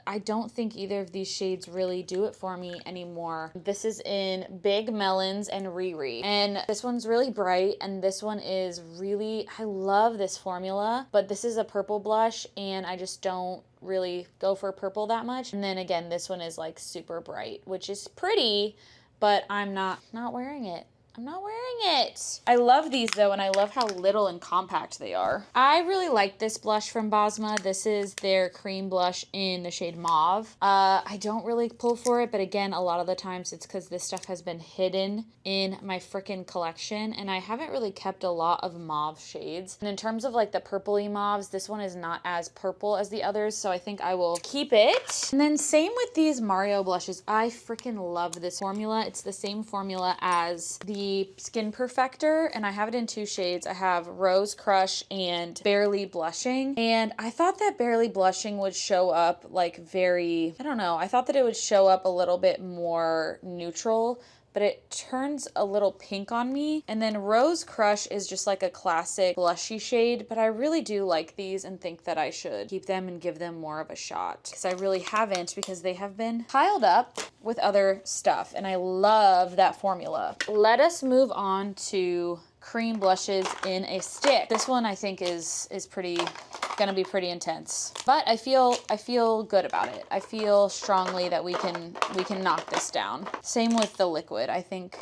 I don't think either of these shades really do it for me anymore. This is in Big Melons and Riri. And this one's really bright, and this one is really, I love this formula, but this is a purple blush, and I just don't really go for purple that much. And then again, this one is like super bright, which is pretty, but I'm not wearing it. I'm not wearing it. I love these though, and I love how little and compact they are. I really like this blush from Bosma. This is their cream blush in the shade Mauve. I don't really pull for it, but again, a lot of the times it's because this stuff has been hidden in my frickin' collection, and I haven't really kept a lot of mauve shades. And in terms of like the purpley mauves, this one is not as purple as the others, so I think I will keep it. And then same with these Mario blushes. I frickin' love this formula. It's the same formula as the the Skin Perfector, and I have it in 2 shades. I have Rose Crush and Barely Blushing. And I thought that Barely Blushing would show up like very, I don't know, I thought that it would show up a little bit more neutral, but it turns a little pink on me. And then Rose Crush is just like a classic blushy shade, but I really do like these and think that I should keep them and give them more of a shot, because I really haven't, because they have been piled up with other stuff, and I love that formula. Let us move on to cream blushes in a stick. This one I think is gonna be pretty intense, but I feel good about it. I feel strongly that we can knock this down. Same with the liquid. I think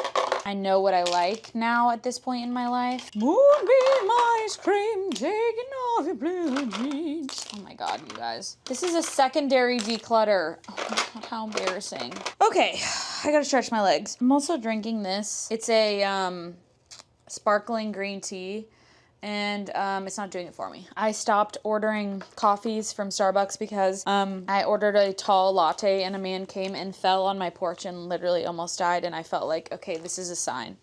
I know what I like now at this point in my life. Moonbeam ice cream, taking off your blue jeans. Oh my God, you guys. This is a secondary declutter. Oh my God, how embarrassing. Okay, I gotta stretch my legs. I'm also drinking this. It's a sparkling green tea, and it's not doing it for me. I stopped ordering coffees from Starbucks because I ordered a tall latte and a man came and fell on my porch and literally almost died, and I felt like, okay, this is a sign.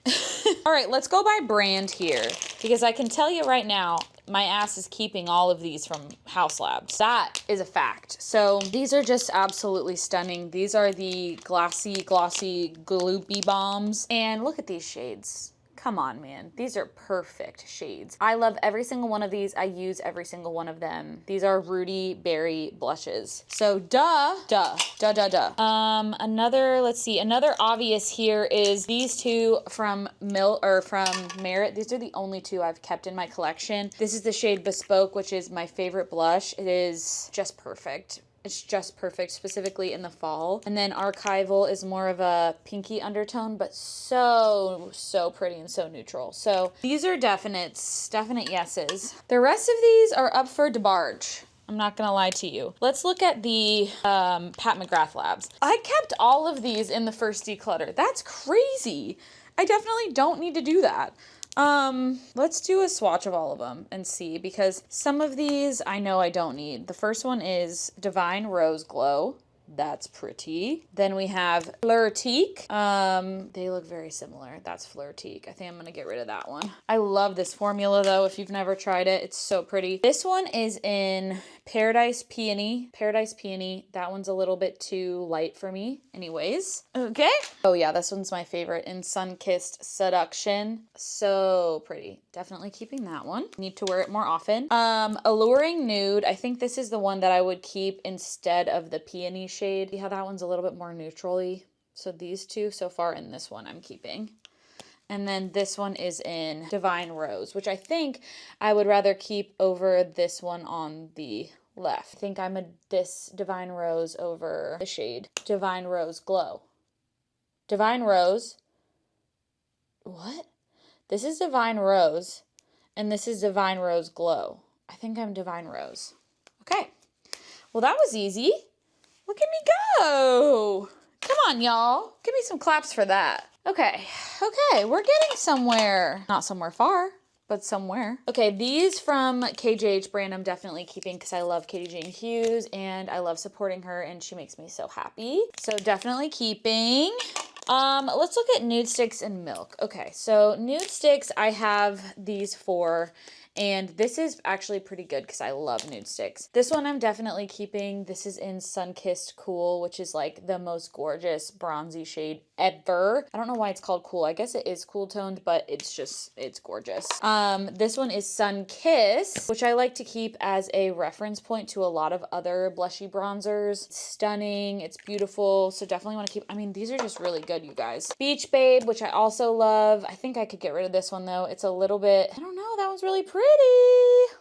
All right, let's go by brand here, because I can tell you right now, my ass is keeping all of these from House Labs. That is a fact. So these are just absolutely stunning. These are the glossy gloopy bombs, and look at these shades. Come on, man. These are perfect shades. I love every single one of these. I use every single one of them. These are Rudi Berry blushes. So duh. Another obvious here is these 2 from Merit. These are the only 2 I've kept in my collection. This is the shade Bespoke, which is my favorite blush. It is just perfect. It's just perfect, specifically in the fall. And then Archival is more of a pinky undertone, but so pretty and so neutral. So these are definite yeses. The rest of these are up for debarge. I'm not gonna lie to you. Let's look at the Pat McGrath Labs. I kept all of these in the first declutter. That's crazy. I definitely don't need to do that. Let's do a swatch of all of them and see, because some of these I know I don't need. The first one is Divine Rose Glow. That's pretty. Then we have Flirtique. They look very similar. That's Flirtique. I think I'm gonna get rid of that one. I love this formula though. If you've never tried it, it's so pretty. This one is in Paradise Peony. Paradise Peony. That one's a little bit too light for me anyways. Okay. Oh yeah, this one's my favorite, in Sun-Kissed Seduction. So pretty. Definitely keeping that one. Need to wear it more often. Alluring Nude. I think this is the one that I would keep instead of the Peony shade. See how that one's a little bit more neutrally. So these 2 so far, in this one I'm keeping. And then this one is in Divine Rose, which I think I would rather keep over this one on the left. I think I'm this Divine Rose over the shade Divine Rose Glow. Divine Rose. What? This is Divine Rose, and this is Divine Rose Glow. I think I'm Divine Rose. Okay. Well, that was easy. Look at me go. Come on, y'all. Give me some claps for that. Okay, we're getting somewhere. Not somewhere far, but somewhere. Okay, these from KJH brand I'm definitely keeping, because I love Katie Jane Hughes and I love supporting her and she makes me so happy. So definitely keeping. Let's look at Nude Sticks and Milk. Okay, so Nude Sticks, I have these 4. And this is actually pretty good because I love nude sticks. This one I'm definitely keeping. This is in Sun-Kissed Cool, which is like the most gorgeous bronzy shade ever. I don't know why it's called cool. I guess it is cool toned, but it's gorgeous. This one is Sun-Kiss, which I like to keep as a reference point to a lot of other blushy bronzers. It's stunning. It's beautiful. So definitely want to keep, I mean, these are just really good, you guys. Beach Babe, which I also love. I think I could get rid of this one though. It's a little bit, I don't know, that one's really pretty.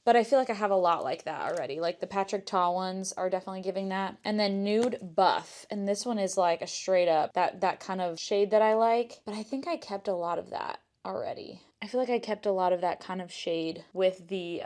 But I feel like I have a lot like that already. Like the Patrick Ta ones are definitely giving that. And then Nude Buff. And this one is like a straight up, that kind of shade that I like. But I think I kept a lot of that already. I feel like I kept a lot of that kind of shade with the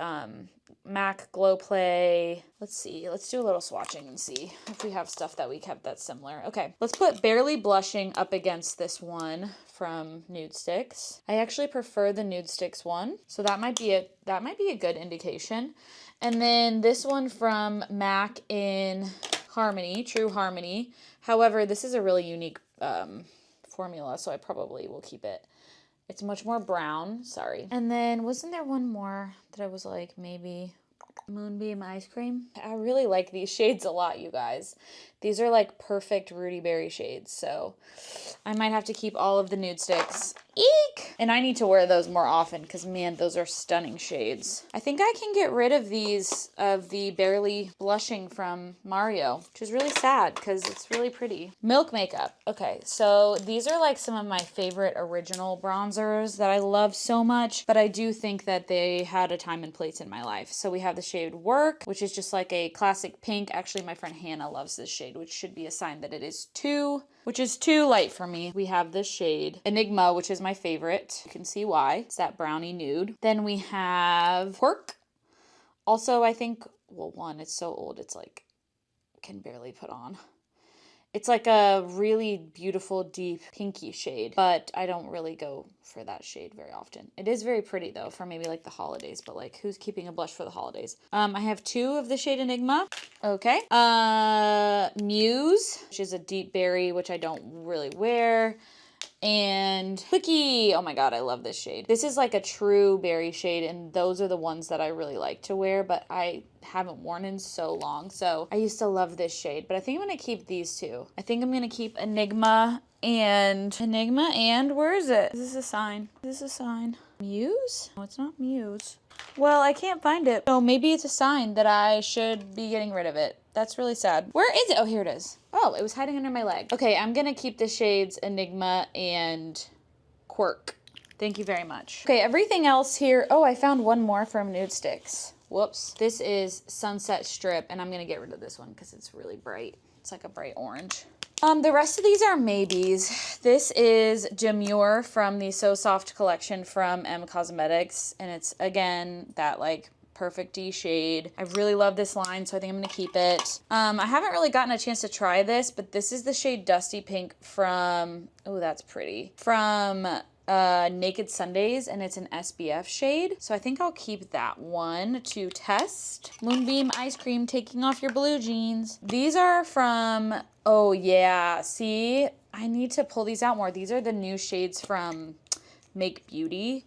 MAC Glow Play. Let's see. Let's do a little swatching and see if we have stuff that we kept that's similar. Okay, let's put Barely Blushing up against this one from Nude Sticks. I actually prefer the Nude Sticks one, so that might be a good indication. And then this one from MAC in Harmony, True Harmony. However, this is a really unique formula, so I probably will keep it. It's much more brown, sorry. And then wasn't there one more that I was like, maybe Moonbeam Ice Cream? I really like these shades a lot, you guys. These are like perfect Rudi Berry shades, so I might have to keep all of the nude sticks. Eek! And I need to wear those more often because, man, those are stunning shades. I think I can get rid of these, of the Barely Blushing from Mario, which is really sad because it's really pretty. Milk Makeup. Okay, so these are like some of my favorite original bronzers that I love so much, but I do think that they had a time and place in my life. So we have the shade Work, which is just like a classic pink. Actually, my friend Hannah loves this shade, which should be a sign that it is too light for me. We have this shade Enigma, which is my favorite. You can see why. It's that brownie nude. Then we have Quirk. Also, I think, well, one, it's so old, it's like, can barely put on. It's like a really beautiful, deep pinky shade, but I don't really go for that shade very often. It is very pretty though for maybe like the holidays, but like who's keeping a blush for the holidays? I have 2 of the shade Enigma. Okay. Muse, which is a deep berry, which I don't really wear. And Quickie. Oh my god, I love this shade. This is like a true berry shade, and those are the ones that I really like to wear, but I haven't worn in so long. So I used to love this shade, but I think I'm gonna keep these 2. I think I'm gonna keep Enigma and where is it? Is this a sign? Is this a sign? Muse? No, it's not Muse. Well, I can't find it. So maybe it's a sign that I should be getting rid of it. That's really sad. Where is it? Oh, here it is. Oh, it was hiding under my leg. Okay, I'm gonna keep the shades Enigma and Quirk. Thank you very much. Okay, everything else here. Oh, I found one more from Nude Sticks. Whoops. This is Sunset Strip, and I'm gonna get rid of this one because it's really bright. It's like a bright orange. The rest of these are maybes. This is Demure from the So Soft collection from M Cosmetics, and it's, again, that like perfect D shade. I really love this line, so I think I'm gonna keep it. I haven't really gotten a chance to try this, but this is the shade Dusty Pink from, oh, that's pretty, from Naked Sundays, and it's an SPF shade, so I think I'll keep that one to test. Moonbeam Ice Cream, taking off your blue jeans. These are from, oh yeah, see, I need to pull these out more. These are the new shades from Make Beauty,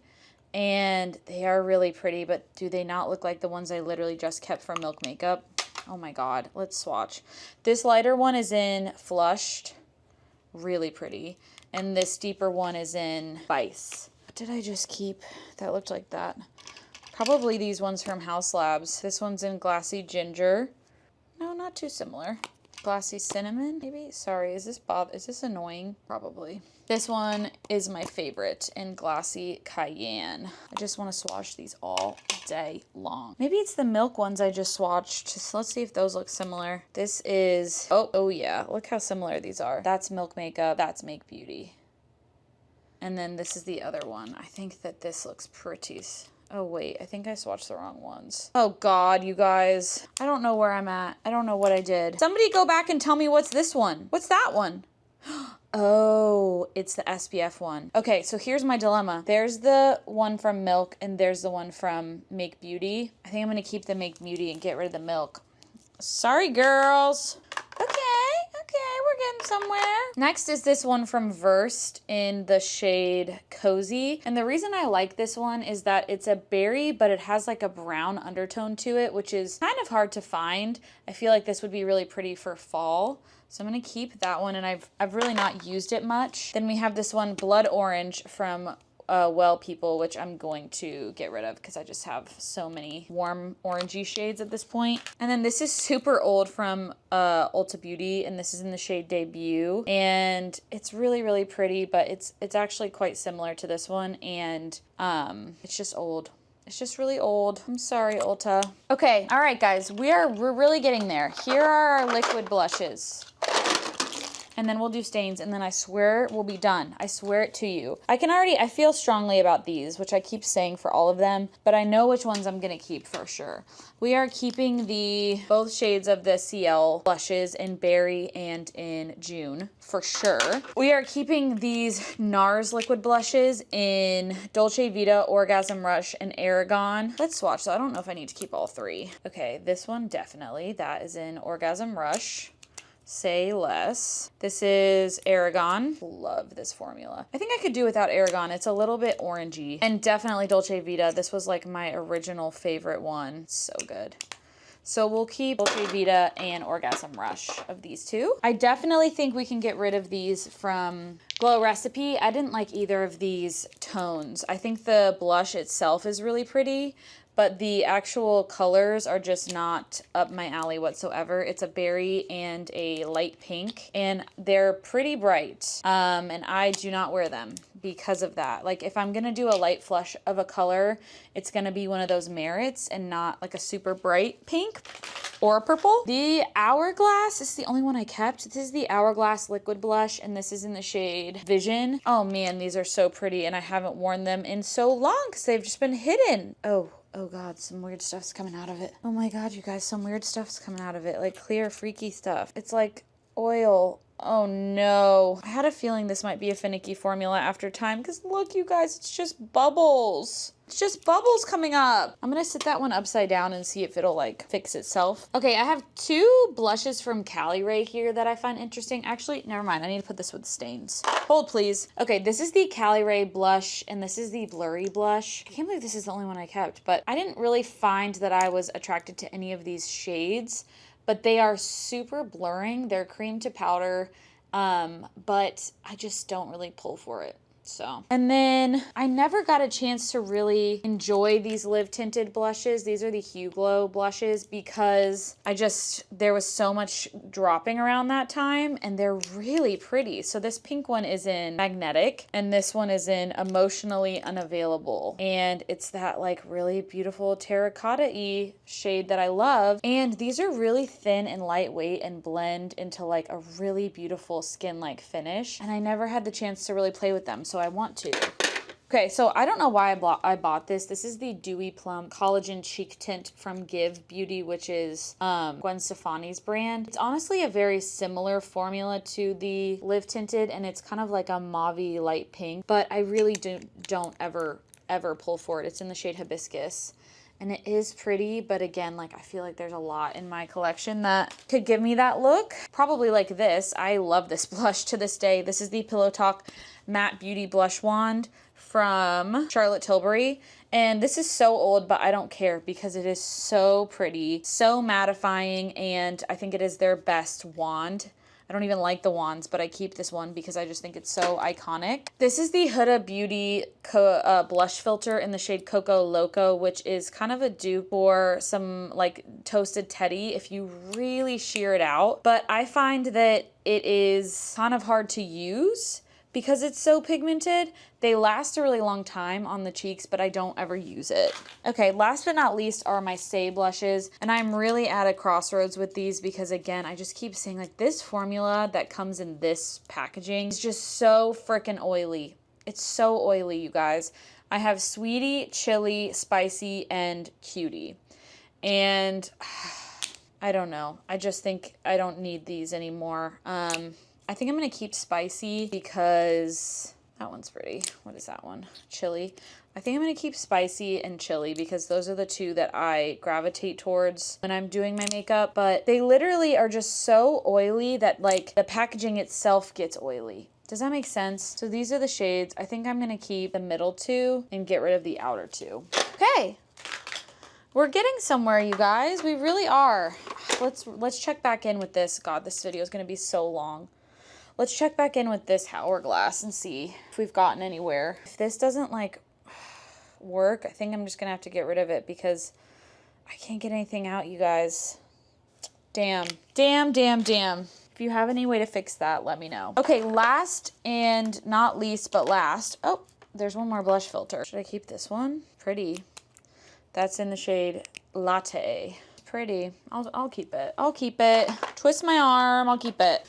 and they are really pretty, but do they not look like the ones I literally just kept from Milk Makeup? Oh my god, let's swatch. This lighter one is in Flushed, really pretty, and this deeper one is in Vice. What did I just keep that looked like that? Probably these ones from House Labs. This one's in Glassy Ginger. No, not too similar. Glassy Cinnamon, maybe? Sorry, is this annoying? Probably. This one is my favorite in Glassy Cayenne. I just want to swatch these all day long. Maybe it's the milk ones I just swatched. So let's see if those look similar. This is, oh yeah, look how similar these are. That's Milk Makeup, that's Make Beauty. And then this is the other one. I think that this looks pretty. Oh wait, I think I swatched the wrong ones. Oh god, you guys. I don't know where I'm at. I don't know what I did. Somebody go back and tell me what's this one. What's that one? Oh, it's the SPF one. Okay, so here's my dilemma. There's the one from Milk and there's the one from Make Beauty. I think I'm gonna keep the Make Beauty and get rid of the Milk. Sorry, girls. Okay, we're getting somewhere. Next is this one from Versed in the shade Cozy. And the reason I like this one is that it's a berry, but it has like a brown undertone to it, which is kind of hard to find. I feel like this would be really pretty for fall. So I'm gonna keep that one, and I've really not used it much. Then we have this one Blood Orange from Well People, which I'm going to get rid of because I just have so many warm orangey shades at this point. And then this is super old from Ulta Beauty, and this is in the shade Debut, and it's really, really pretty, but it's actually quite similar to this one, and it's just old. It's just really old. I'm sorry, Ulta. Okay, all right, guys, we're really getting there. Here are our liquid blushes. And then we'll do stains, and then I swear we'll be done. I swear it to you. I feel strongly about these, which I keep saying for all of them, but I know which ones I'm gonna keep for sure. We are keeping both shades of the CL blushes in Berry and in June, for sure. We are keeping these NARS liquid blushes in Dolce Vita, Orgasm Rush, and Aragon. Let's swatch, so I don't know if I need to keep all 3. Okay, this one definitely, that is in Orgasm Rush. Say Less. This is Aragon. Love this formula. I think I could do without Aragon. It's a little bit orangey. And definitely Dolce Vita. This was like my original favorite one. So good. So we'll keep Dolce Vita and Orgasm Rush of these two. I definitely think we can get rid of these from Glow Recipe. I didn't like either of these tones. I think the blush itself is really pretty, but the actual colors are just not up my alley whatsoever. It's a berry and a light pink, and they're pretty bright. And I do not wear them because of that. Like if I'm gonna do a light flush of a color, it's gonna be one of those Merits and not like a super bright pink or purple. The Hourglass, this is the only one I kept. This is the Hourglass Liquid Blush, and this is in the shade Vision. Oh man, these are so pretty, and I haven't worn them in so long because they've just been hidden. Oh God, some weird stuff's coming out of it. Oh my God, you guys, some weird stuff's coming out of it. Like clear, freaky stuff. It's like oil. Oh no. I had a feeling this might be a finicky formula after time because look, you guys, it's just bubbles. It's just bubbles coming up. I'm gonna sit that one upside down and see if it'll like fix itself. Okay, I have two blushes from Cali Ray here that I find interesting. Actually, never mind. I need to put this with stains. Hold please. Okay, this is the Cali Ray blush and this is the Blurry blush. I can't believe this is the only one I kept, but I didn't really find that I was attracted to any of these shades, but they are super blurring. They're cream to powder, but I just don't really pull for it. So, and then I never got a chance to really enjoy these live tinted blushes. These are the Hue Glow blushes because there was so much dropping around that time and they're really pretty. So this pink one is in Magnetic and this one is in Emotionally Unavailable. And it's that like really beautiful terracotta-y shade that I love. And these are really thin and lightweight and blend into like a really beautiful skin-like finish. And I never had the chance to really play with them. So I want to. Okay, so I don't know why I bought this. This is the Dewy Plum Collagen Cheek Tint from Give Beauty, which is Gwen Stefani's brand. It's honestly a very similar formula to the Live Tinted, and it's kind of like a mauve-y light pink, but I really don't ever pull for it. It's in the shade Hibiscus. And it is pretty, but again, like I feel like there's a lot in my collection that could give me that look. Probably like this. I love this blush to this day. This is the Pillow Talk Matte Beauty Blush Wand from Charlotte Tilbury. And this is so old, but I don't care because it is so pretty, so mattifying, and I think it is their best wand. I don't even like the wands, but I keep this one because I just think it's so iconic. This is the Huda Beauty blush filter in the shade Coco Loco, which is kind of a dupe for some like Toasted Teddy if you really sheer it out. But I find that it is kind of hard to use because it's so pigmented. They last a really long time on the cheeks, but I don't ever use it. Okay, last but not least are my Stay blushes. And I'm really at a crossroads with these because again, I just keep saying like this formula that comes in this packaging is just so freaking oily. It's so oily, you guys. I have Sweetie, Chili, Spicy, and Cutie. And I don't know. I just think I don't need these anymore. I think I'm gonna keep Spicy because that one's pretty. What is that one? Chili. I think I'm gonna keep Spicy and Chili because those are the two that I gravitate towards when I'm doing my makeup, but they literally are just so oily that like the packaging itself gets oily. Does that make sense? So these are the shades. I think I'm gonna keep the middle two and get rid of the outer two. Okay. We're getting somewhere, you guys. We really are. Let's check back in with this. God, this video is gonna be so long. Let's check back in with this Hourglass and see if we've gotten anywhere. If this doesn't like work, I think I'm just gonna have to get rid of it because I can't get anything out, you guys. Damn. If you have any way to fix that, let me know. Okay, last and not least, but last. Oh, there's one more blush filter. Should I keep this one? Pretty. That's in the shade Latte. Pretty. I'll keep it. I'll keep it. Twist my arm. I'll keep it.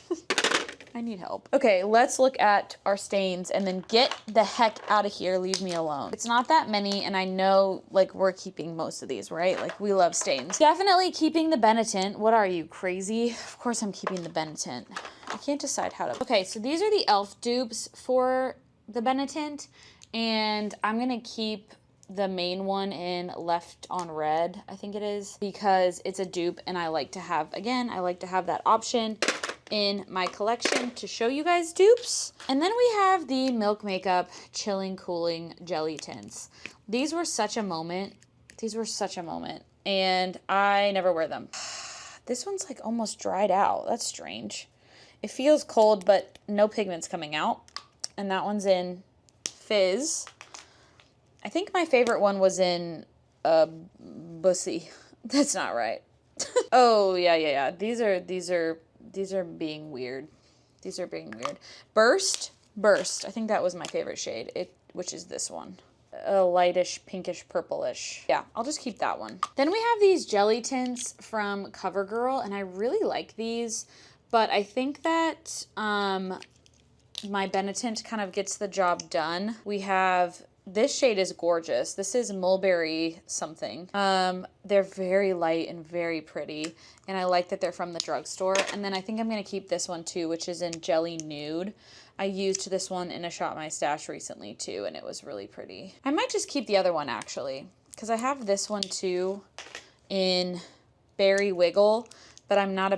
I need help. Okay, let's look at our stains and then get the heck out of here. Leave me alone. It's not that many, and I know like we're keeping most of these, right? Like we love stains. Definitely keeping the Benetint. What are you, crazy? Of course I'm keeping the Benetint. I can't decide how to. Okay, so these are the e.l.f. dupes for the Benetint, and I'm gonna keep the main one in Left on Red, I think it is, because it's a dupe and I like to have, again, I like to have that option. in my collection to show you guys dupes. And then we have the Milk Makeup Chilling Cooling Jelly Tints. These were such a moment. These were such a moment. And I never wear them. This one's like almost dried out. That's strange. It feels cold, but no pigment's coming out. And that one's in Fizz. I think my favorite one was in Bussy. That's not right. Oh, yeah. These are being weird. These are being weird. Burst. I think that was my favorite shade, which is this one. A lightish, pinkish, purplish. Yeah, I'll just keep that one. Then we have these jelly tints from CoverGirl, and I really like these, but I think that my Benetint kind of gets the job done. We have, this shade is gorgeous. This is Mulberry something. They're very light and very pretty, and I like that they're from the drugstore. And then I think I'm gonna keep this one too, which is in Jelly Nude. I used this one in a Shop My Stash recently too, and it was really pretty. I might just keep the other one actually, because I have this one too in Berry Wiggle, but I'm not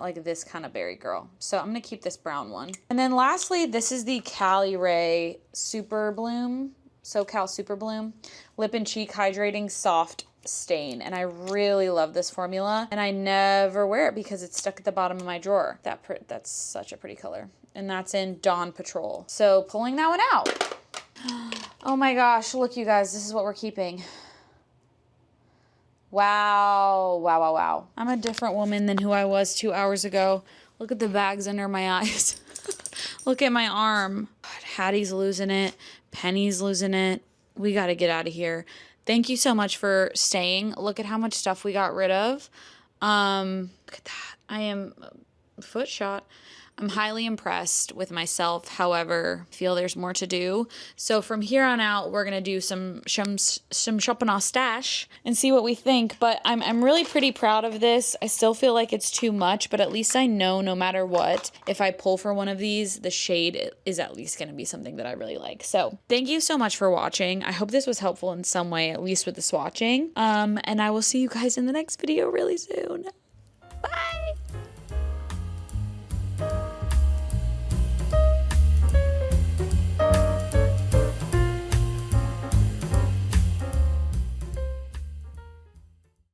like this kind of berry girl. So I'm gonna keep this brown one. And then lastly, this is the Cali Ray Super Bloom, SoCal Super Bloom Lip and Cheek Hydrating Soft Stain. And I really love this formula, and I never wear it because it's stuck at the bottom of my drawer. That's such a pretty color. And that's in Dawn Patrol. So pulling that one out. Oh my gosh, look you guys, this is what we're keeping. Wow. I'm a different woman than who I was 2 hours ago. Look at the bags under my eyes. Look at my arm. God, Hattie's losing it. Penny's losing it. We got to get out of here. Thank you so much for staying. Look at how much stuff we got rid of. Look at that. I am foot shot. I'm highly impressed with myself. However, I feel there's more to do. So from here on out, we're going to do some shopping our stash and see what we think. But I'm really pretty proud of this. I still feel like it's too much, but at least I know no matter what, if I pull for one of these, the shade is at least going to be something that I really like. So thank you so much for watching. I hope this was helpful in some way, at least with the swatching. And I will see you guys in the next video really soon. Bye!